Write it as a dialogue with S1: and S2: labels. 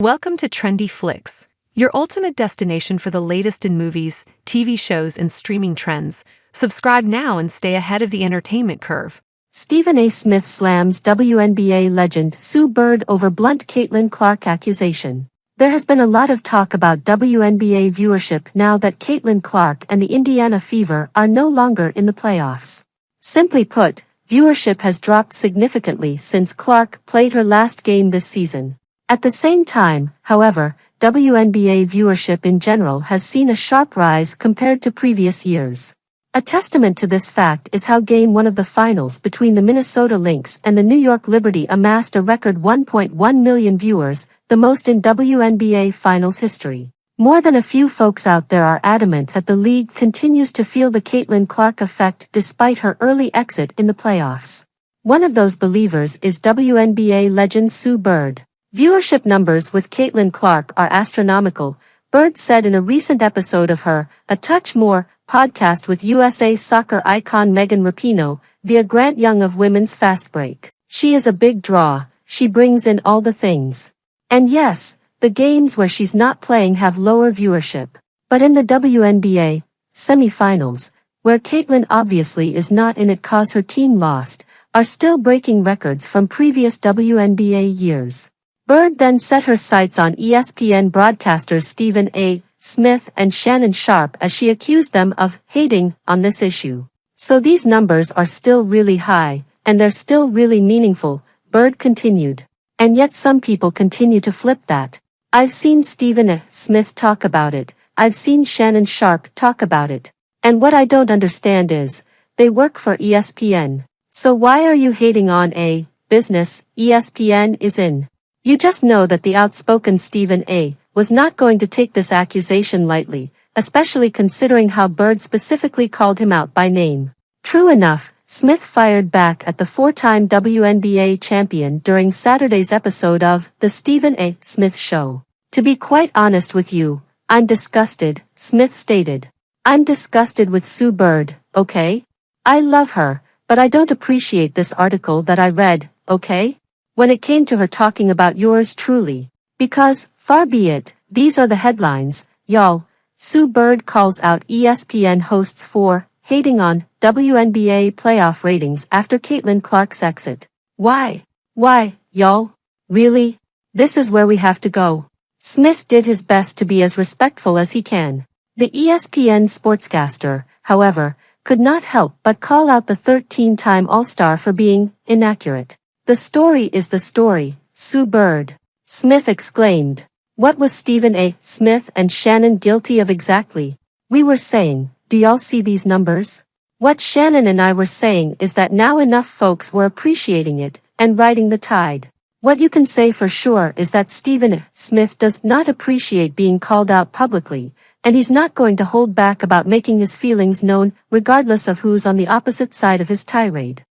S1: Welcome to Trendy Flix, your ultimate destination for the latest in movies, TV shows, and streaming trends. Subscribe now and stay ahead of the entertainment curve.
S2: Stephen A. Smith slams WNBA legend Sue Bird over blunt Caitlin Clark accusation. There has been a lot of talk about WNBA viewership now that Caitlin Clark and the Indiana Fever are no longer in the playoffs. Simply put, viewership has dropped significantly since Clark played her last game this season. At the same time, however, WNBA viewership in general has seen a sharp rise compared to previous years. A testament to this fact is how Game 1 of the finals between the Minnesota Lynx and the New York Liberty amassed a record 1.1 million viewers, the most in WNBA finals history. More than a few folks out there are adamant that the league continues to feel the Caitlin Clark effect despite her early exit in the playoffs. One of those believers is WNBA legend Sue Bird. Viewership numbers with Caitlin Clark are astronomical, Bird said in a recent episode of her A Touch More podcast with USA soccer icon Megan Rapinoe via Grant Young of Women's Fast Break. She is a big draw, she brings in all the things. And yes, the games where she's not playing have lower viewership. But in the WNBA semifinals, where Caitlin obviously is not in it cause her team lost, are still breaking records from previous WNBA years. Bird then set her sights on ESPN broadcasters Stephen A. Smith and Shannon Sharpe as she accused them of hating on this issue. So these numbers are still really high, and they're still really meaningful, Bird continued. And yet some people continue to flip that. I've seen Stephen A. Smith talk about it, I've seen Shannon Sharpe talk about it. And what I don't understand is, they work for ESPN. So why are you hating on a business ESPN is in? You just know that the outspoken Stephen A. was not going to take this accusation lightly, especially considering how Bird specifically called him out by name. True enough, Smith fired back at the four-time WNBA champion during Saturday's episode of The Stephen A. Smith Show. To be quite honest with you, I'm disgusted, Smith stated. I'm disgusted with Sue Bird, okay? I love her, but I don't appreciate this article that I read, okay? When it came to her talking about yours truly. Because, far be it, these are the headlines, y'all. Sue Bird calls out ESPN hosts for hating on WNBA playoff ratings after Caitlin Clark's exit. Why, y'all? Really? This is where we have to go. Smith did his best to be as respectful as he can. The ESPN sportscaster, however, could not help but call out the 13-time All-Star for being inaccurate. The story is the story, Sue Bird. Smith exclaimed. What was Stephen A. Smith and Shannon guilty of exactly? We were saying, do y'all see these numbers? What Shannon and I were saying is that now enough folks were appreciating it and riding the tide. What you can say for sure is that Stephen A. Smith does not appreciate being called out publicly, and he's not going to hold back about making his feelings known regardless of who's on the opposite side of his tirade.